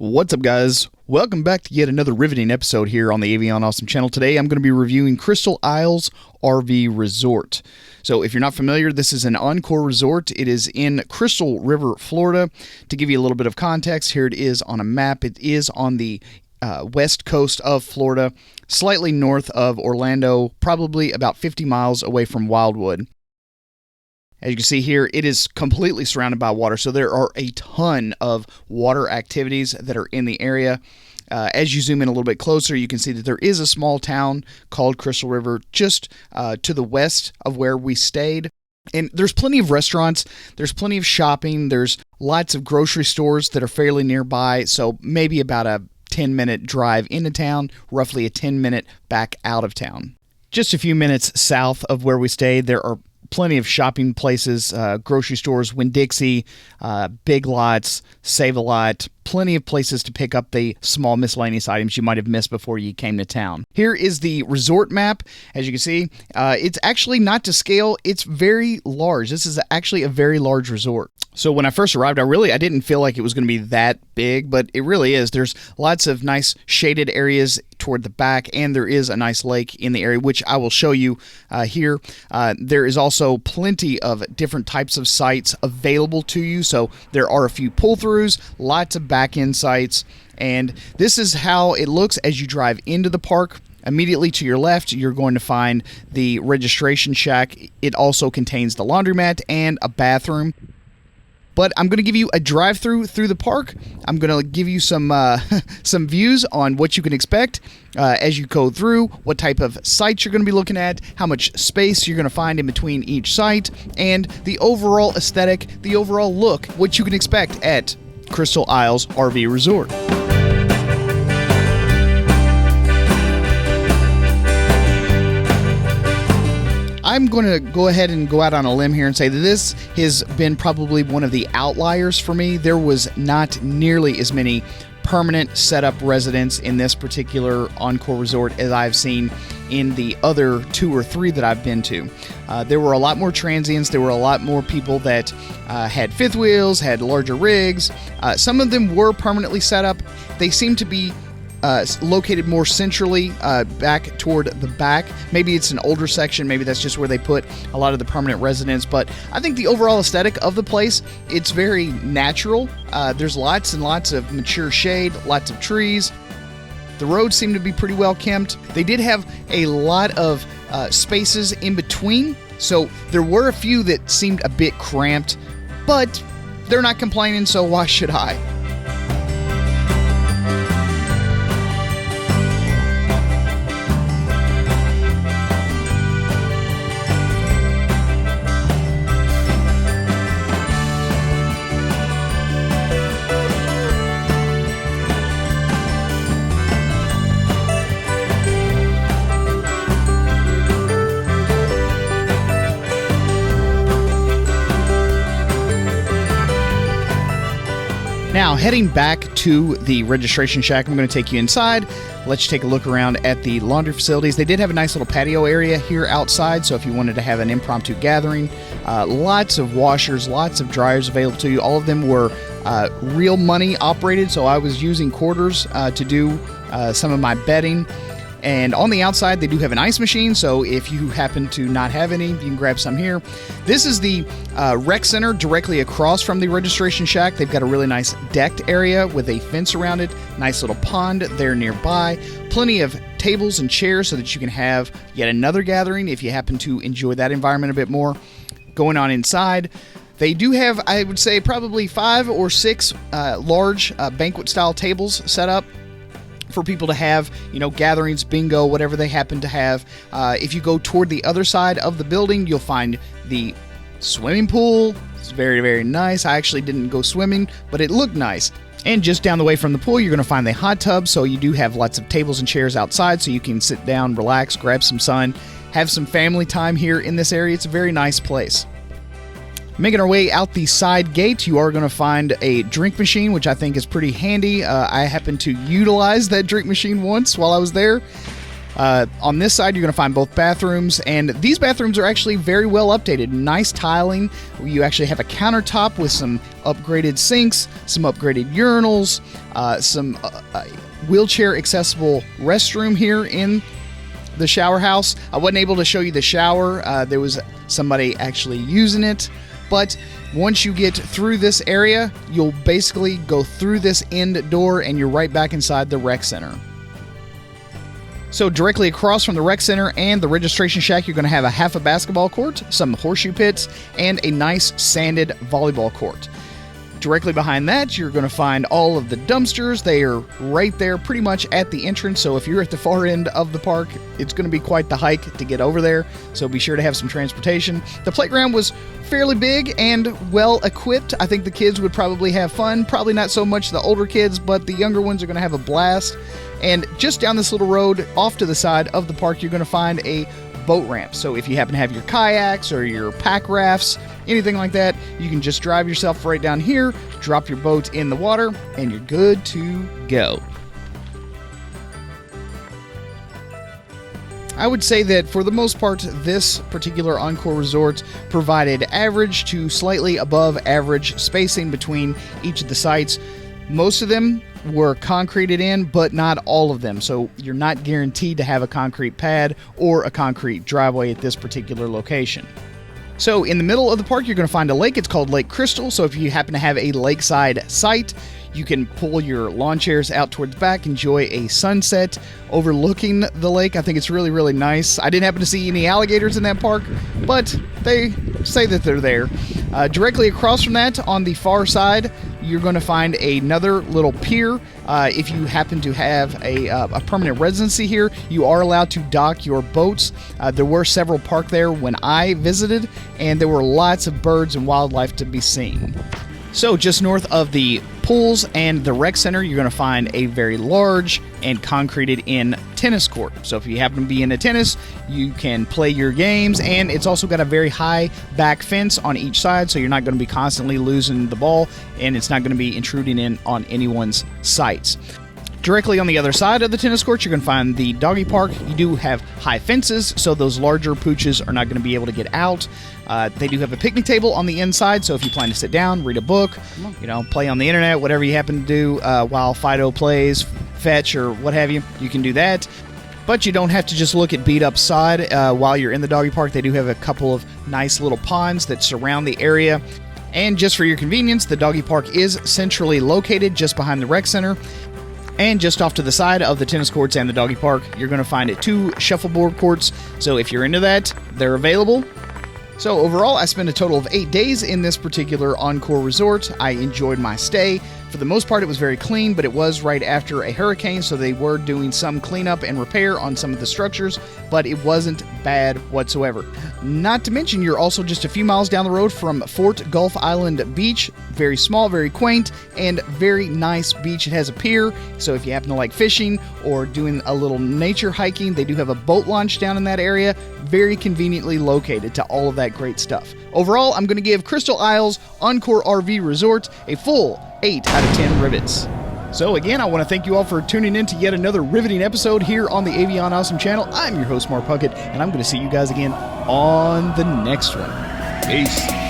What's up, guys? Welcome back to yet another riveting episode here on the Avion Awesome channel. Today I'm going to be reviewing Crystal Isles RV Resort. So if you're not familiar, this is an Encore resort. It is in Crystal River, Florida. To give you a little bit of context, here it is on a map. It is on the west coast of Florida, slightly north of Orlando, probably about 50 miles away from Wildwood. As you can see here, it is completely surrounded by water, so there are a ton of water activities that are in the area. As you zoom in a little bit closer, you can see that there is a small town called Crystal River just to the west of where we stayed. And there's plenty of restaurants, there's plenty of shopping, there's lots of grocery stores that are fairly nearby, so maybe about a 10-minute drive into town, roughly a 10-minute back out of town. Just a few minutes south of where we stayed, there are plenty of shopping places, grocery stores, Winn-Dixie, Big Lots, Save-A-Lot, plenty of places to pick up the small miscellaneous items you might have missed before you came to town. Here is the resort map. As you can see, it's actually not to scale. It's very large. This is actually a very large resort. So when I first arrived, I didn't feel like it was going to be that big, but it really is. There's lots of nice shaded areas toward the back, and there is a nice lake in the area, which I will show you here. There is also plenty of different types of sites available to you. So there are a few pull-throughs, lots of back-end sites, and this is how it looks as you drive into the park. Immediately to your left, you're going to find the registration shack. It also contains the laundromat and a bathroom. But I'm going to give you a drive-through through the park. I'm going to give you some some views on what you can expect as you go through, what type of sites you're going to be looking at, how much space you're going to find in between each site, and the overall aesthetic, the overall look, what you can expect at Crystal Isles RV Resort. I'm going to go ahead and go out on a limb here and say that this has been probably one of the outliers for me. There was not nearly as many permanent setup residents in this particular Encore resort as I've seen in the other 2 or 3 that I've been to. There were a lot more transients. There were a lot more people that had fifth wheels, had larger rigs. Some of them were permanently set up. They seem to be located more centrally back toward the back. Maybe it's an older section, maybe that's just where they put a lot of the permanent residents, but I think the overall aesthetic of the place, it's very natural. There's lots and lots of mature shade, lots of trees. The roads seem to be pretty well kempt. They did have a lot of spaces in between, so there were a few that seemed a bit cramped, but they're not complaining, so why should I? Now, heading back to the registration shack, I'm going to take you inside, let you take a look around at the laundry facilities. They did have a nice little patio area here outside, so if you wanted to have an impromptu gathering, lots of washers, lots of dryers available to you. All of them were real money operated, so I was using quarters to do some of my bedding. And on the outside, they do have an ice machine, so if you happen to not have any, you can grab some here. This is the rec center directly across from the registration shack. They've got a really nice decked area with a fence around it, nice little pond there nearby, plenty of tables and chairs so that you can have yet another gathering if you happen to enjoy that environment a bit more. Going on inside, they do have, I would say, probably 5 or 6 large banquet-style tables set up for people to have, gatherings, bingo, whatever they happen to have. If you go toward the other side of the building, you'll find the swimming pool. It's very, very nice. I actually didn't go swimming, but it looked nice. And just down the way from the pool, you're going to find the hot tub, so you do have lots of tables and chairs outside, so you can sit down, relax, grab some sun, have some family time here in this area. It's a very nice place. Making our way out the side gate, you are going to find a drink machine, which I think is pretty handy. I happened to utilize that drink machine once while I was there. On this side, you're going to find both bathrooms, and these bathrooms are actually very well updated. Nice tiling. You actually have a countertop with some upgraded sinks, some upgraded urinals, some wheelchair accessible restroom here in the shower house. I wasn't able to show you the shower. There was somebody actually using it, but once you get through this area, you'll basically go through this end door and you're right back inside the rec center. So directly across from the rec center and the registration shack, you're going to have a half a basketball court, some horseshoe pits, and a nice sanded volleyball court. Directly behind that, you're going to find all of the dumpsters. They are right there pretty much at the entrance, so if you're at the far end of the park, it's going to be quite the hike to get over there, so be sure to have some transportation. The playground was fairly big and well equipped. I think the kids would probably have fun. Probably not so much the older kids, but the younger ones are going to have a blast. And just down this little road off to the side of the park, you're going to find a boat ramp. So if you happen to have your kayaks or your pack rafts, anything like that, you can just drive yourself right down here, drop your boat in the water, and you're good to go. I would say that for the most part, this particular Encore Resort provided average to slightly above average spacing between each of the sites. Most of them were concreted in, but not all of them. So you're not guaranteed to have a concrete pad or a concrete driveway at this particular location. So in the middle of the park, you're going to find a lake. It's called Lake Crystal. So if you happen to have a lakeside site, you can pull your lawn chairs out towards the back, enjoy a sunset overlooking the lake. I think it's really, really nice. I didn't happen to see any alligators in that park, but they say that they're there. Directly across from that, on the far side, you're going to find another little pier. If you happen to have a permanent residency here, you are allowed to dock your boats. There were several parked there when I visited, and there were lots of birds and wildlife to be seen. So just north of the pools and the rec center, you're going to find a very large and concreted in tennis court. So if you happen to be into tennis, you can play your games, and it's also got a very high back fence on each side, so you're not going to be constantly losing the ball, and it's not going to be intruding in on anyone's sites. Directly on the other side of the tennis court, you're going to find the Doggie Park. You do have high fences, so those larger pooches are not going to be able to get out. They do have a picnic table on the inside, so if you plan to sit down, read a book, play on the internet, whatever you happen to do while Fido plays, fetch, or what have you, you can do that. But you don't have to just look at beat-up sod while you're in the Doggie Park. They do have a couple of nice little ponds that surround the area. And just for your convenience, the Doggie Park is centrally located just behind the rec center. And just off to the side of the tennis courts and the Doggie Park, you're going to find 2 shuffleboard courts. So if you're into that, they're available. So overall, I spent a total of 8 days in this particular Encore Resort. I enjoyed my stay. For the most part, it was very clean, but it was right after a hurricane, so they were doing some cleanup and repair on some of the structures, but it wasn't bad whatsoever. Not to mention, you're also just a few miles down the road from Fort Gulf Island Beach. Very small, very quaint, and very nice beach. It has a pier, so if you happen to like fishing or doing a little nature hiking, they do have a boat launch down in that area. Very conveniently located to all of that great stuff. Overall, I'm going to give Crystal Isles Encore RV Resort a full 8 out of 10 rivets. So again, I want to thank you all for tuning in to yet another riveting episode here on the Avion Awesome channel. I'm your host, Mark Puckett, and I'm going to see you guys again on the next one. Peace.